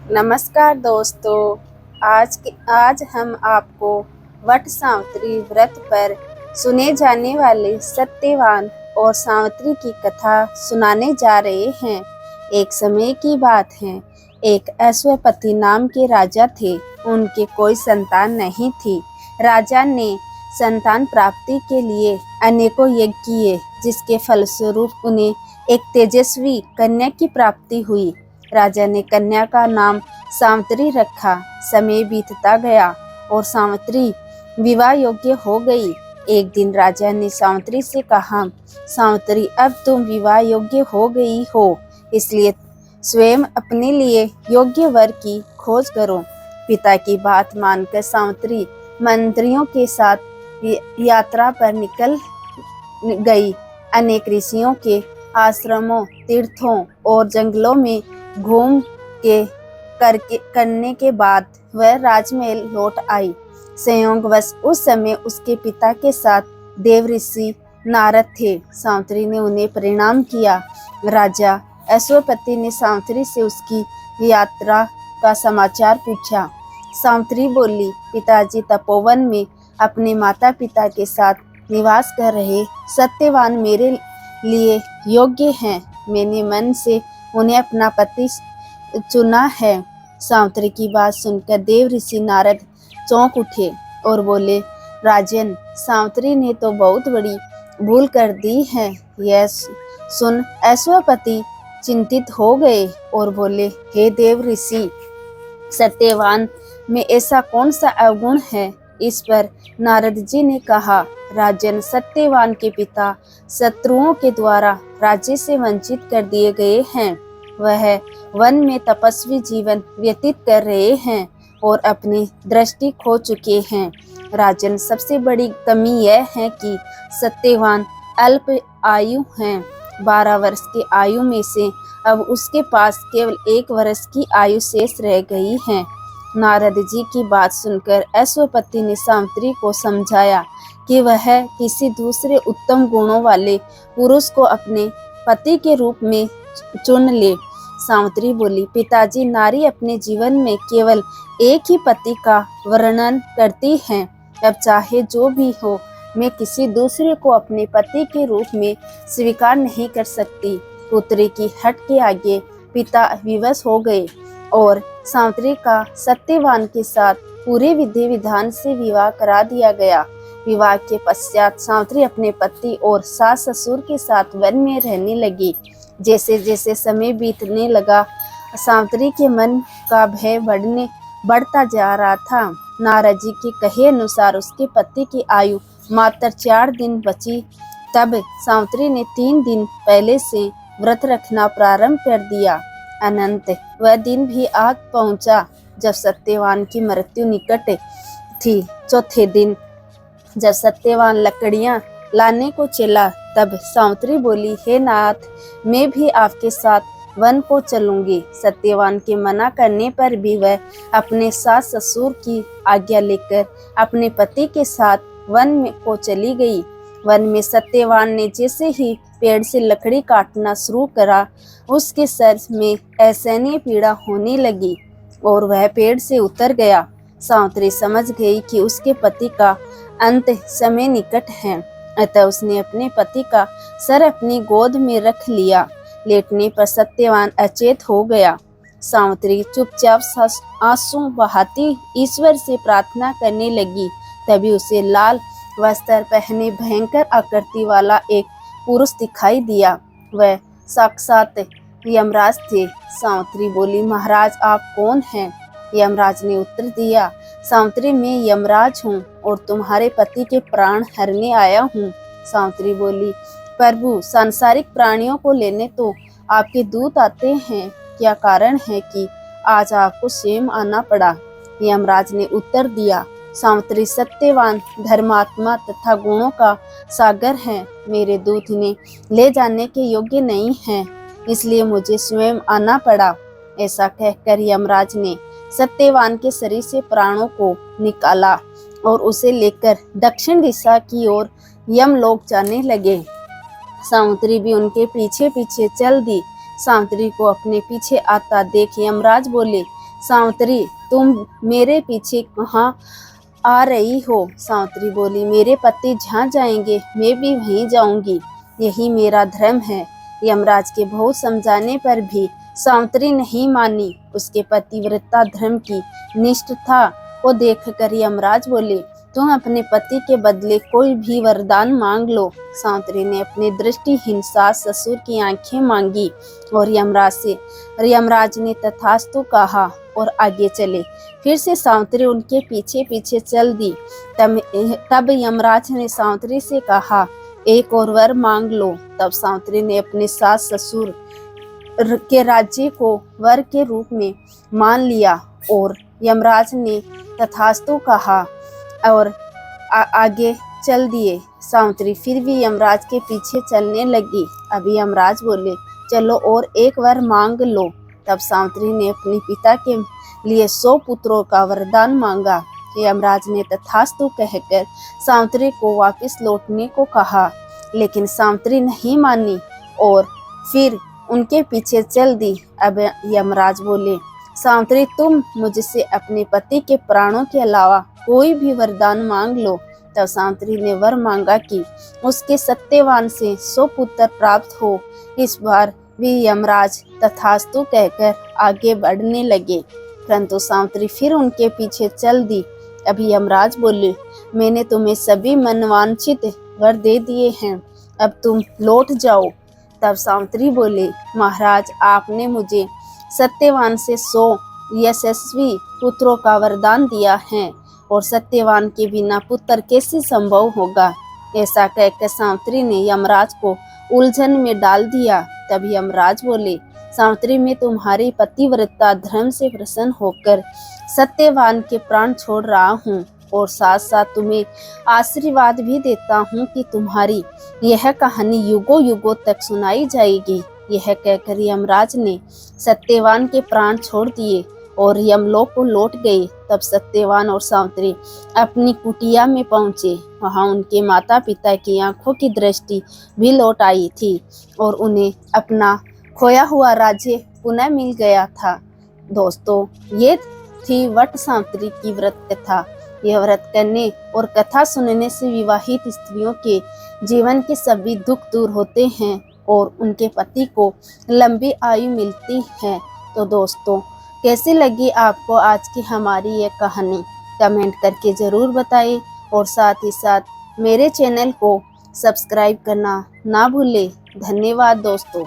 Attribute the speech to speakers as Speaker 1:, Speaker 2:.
Speaker 1: नमस्कार दोस्तों। आज हम आपको वट सावित्री व्रत पर सुने जाने वाले सत्यवान और सावित्री की कथा सुनाने जा रहे हैं। एक समय की बात है। एक अश्वपति नाम के राजा थे। उनके कोई संतान नहीं थी। राजा ने संतान प्राप्ति के लिए अनेकों यज्ञ किए, जिसके फलस्वरूप उन्हें एक तेजस्वी कन्या की प्राप्ति हुई। राजा ने कन्या का नाम सावित्री रखा। समय बीतता गया और सावित्री विवाह योग्य हो गई। एक दिन राजा ने सावित्री से कहा, सावित्री, अब तुम विवाह योग्य हो गई हो, इसलिए स्वयं अपने लिए योग्य वर की खोज करो। पिता की बात मानकर सावित्री मंत्रियों के साथ यात्रा पर निकल गई। अनेक ऋषियों के आश्रमों, तीर्थों और जंगलों में घूम करने के बाद वह राजमहल लौट आई। संयोगवश उस समय उसके पिता के साथ देव ऋषि नारद थे। सावित्री ने उन्हें प्रणाम किया। राजा अश्वपति ने सावित्री से उसकी यात्रा का समाचार पूछा। सावित्री बोली, पिताजी तपोवन में अपने माता पिता के साथ निवास कर रहे सत्यवान मेरे लिए योग्य हैं। मैंने मन से उन्हें अपना पति चुना है। सावित्री की बात सुनकर देव ऋषि नारद चौंक उठे और बोले, राजन, सावित्री ने तो बहुत बड़ी भूल कर दी है। यह सुन अश्वपति चिंतित हो गए और बोले, हे देव ऋषि, सत्यवान में ऐसा कौन सा अवगुण है? इस पर नारद जी ने कहा, राजन, सत्यवान के पिता शत्रुओं के द्वारा राज्य से वंचित कर दिए गए हैं। वह वन में तपस्वी जीवन व्यतीत कर रहे हैं और अपनी दृष्टि खो चुके हैं। राजन, सबसे बड़ी कमी यह है कि सत्यवान अल्प आयु हैं। 12 वर्ष की आयु में से अब उसके पास केवल 1 वर्ष की आयु शेष रह गई है। नारद जी की बात सुनकर अश्वपति ने सावित्री को समझाया कि वह किसी दूसरे उत्तम गुणों वाले पुरुष को अपने पति के रूप में चुन ले। सावित्री बोली, पिताजी, नारी अपने जीवन में केवल एक ही पति का वर्णन करती है। अब चाहे जो भी हो, मैं किसी दूसरे को अपने पति के रूप में स्वीकार नहीं कर सकती। पुत्री की हट के आगे पिता विवश हो गए और सावित्री का सत्यवान के साथ पूरे विधि विधान से विवाह करा दिया गया। विवाह के पश्चात सावित्री अपने पति और सास ससुर के साथ वन में रहने लगी। जैसे जैसे समय बीतने लगा, सावित्री के मन का भय बढ़ता जा रहा था। नारद जी के कहे अनुसार उसके पति की आयु मात्र 4 दिन बची। तब सावित्री ने 3 दिन पहले से व्रत रखना प्रारंभ कर दिया। अनंत वह दिन भी आ पहुंचा जब सत्यवान की मृत्यु निकट थी। चौथे दिन जब सत्यवान लकड़ियां लाने को चला, तब सावित्री बोली, हे नाथ, मैं भी आपके साथ वन को चलूंगी। सत्यवान के मना करने पर भी वह अपने सास ससुर की आज्ञा लेकर अपने पति के साथ वन को चली गई। वन में सत्यवान ने जैसे ही पेड़ से लकड़ी काटना शुरू करा, उसके सर में असहनीय पीड़ा होने लगी और वह पेड़ से उतर गया। सावित्री समझ गई कि उसके पति का अंत समय निकट है, अतः उसने अपने पति का सर अपनी गोद में रख लिया। लेटने पर सत्यवान अचेत हो गया। सावित्री चुपचाप आंसू बहाती ईश्वर से प्रार्थना करने लगी। तभी उसे लाल वस्त्र पहने भयंकर आकृति वाला एक पुरुष दिखाई दिया। वह साक्षात यमराज थे। सावित्री बोली, महाराज, आप कौन हैं? यमराज ने उत्तर दिया, सावित्री, मैं यमराज हूँ और तुम्हारे पति के प्राण हरने आया हूँ। सावित्री बोली, प्रभु, सांसारिक प्राणियों को लेने तो आपके दूत आते हैं, क्या कारण है कि आज आपको स्वयं आना पड़ा? यमराज ने उत्तर दिया, सावित्री, सत्यवान धर्मात्मा तथा गुणों का सागर है। मेरे दूत ने ले जाने के योग्य नहीं है, इसलिए मुझे स्वयं आना पड़ा। ऐसा कहकर यमराज ने सत्यवान के शरीर से प्राणों को निकाला और उसे लेकर दक्षिण दिशा की ओर यमलोक जाने लगे। सावित्री भी उनके पीछे पीछे चल दी। सावित्री को अपने पीछे आता देख यमराज बोले, सावित्री, तुम मेरे पीछे कहाँ आ रही हो? सावित्री बोली, मेरे पति जहाँ जाएंगे मैं भी वहीं जाऊंगी, यही मेरा धर्म है। यमराज के बहुत समझाने पर भी सावित्री नहीं मानी। उसके पतिव्रता धर्म की निष्ठा को देखकर यमराज बोले, तुम अपने पति के बदले कोई भी वरदान मांग लो। सावित्री ने अपने दृष्टिहीन सास ससुर की आंखें मांगी और यमराज ने तथास्तु कहा और आगे चले। फिर से सावित्री उनके पीछे पीछे चल दी। तब यमराज ने सावित्री से कहा, एक और वर मांग लो। तब सावित्री ने अपने सास ससुर के राज्य को वर के रूप में मान लिया और यमराज ने तथास्तु कहा और आगे चल दिए। सावित्री फिर भी यमराज के पीछे चलने लगी। अभी यमराज बोले, चलो और एक वर मांग लो। तब सावित्री ने अपने पिता के लिए 100 पुत्रों का वरदान मांगा। यमराज ने तथास्तु कहकर सावित्री को वापस लौटने को कहा, लेकिन सावित्री नहीं मानी और फिर उनके पीछे चल दी। अब यमराज बोले, सावित्री, तुम मुझसे अपने पति के प्राणों के अलावा कोई भी वरदान मांग लो। तब सावित्री ने वर मांगा कि उसके सत्यवान से 100 पुत्र प्राप्त हो। इस बार भी यमराज तथास्तु कहकर आगे बढ़ने लगे, परंतु सावित्री फिर उनके पीछे चल दी। अभी यमराज बोले, मैंने तुम्हें सभी मनवांछित वर दे दिए हैं, अब तुम लौट जाओ। तब सावित्री बोले, महाराज, आपने मुझे सत्यवान से 100 यशस्वी पुत्रों का वरदान दिया है और सत्यवान के बिना पुत्र कैसे संभव होगा? ऐसा कहकर सावित्री ने यमराज को उलझन में डाल दिया। तब यमराज बोले, सावित्री, मैं तुम्हारी पतिव्रता धर्म से प्रसन्न होकर सत्यवान के प्राण छोड़ रहा हूँ और साथ साथ तुम्हें आशीर्वाद भी देता हूँ कि तुम्हारी यह कहानी युगों युगों तक सुनाई जाएगी। यह कहकर यमराज ने सत्यवान के प्राण छोड़ दिए और यमलोक को लौट गए। तब सत्यवान और सावित्री अपनी कुटिया में पहुंचे। वहां उनके माता पिता की आंखों की दृष्टि भी लौट आई थी और उन्हें अपना खोया हुआ राज्य पुनः मिल गया था। दोस्तों, ये थी वट सावित्री की व्रत कथा। यह व्रत करने और कथा सुनने से विवाहित स्त्रियों के जीवन के सभी दुख दूर होते हैं और उनके पति को लंबी आयु मिलती है। तो दोस्तों, कैसी लगी आपको आज की हमारी ये कहानी? कमेंट करके ज़रूर बताएं और साथ ही साथ मेरे चैनल को सब्सक्राइब करना ना भूलें। धन्यवाद दोस्तों।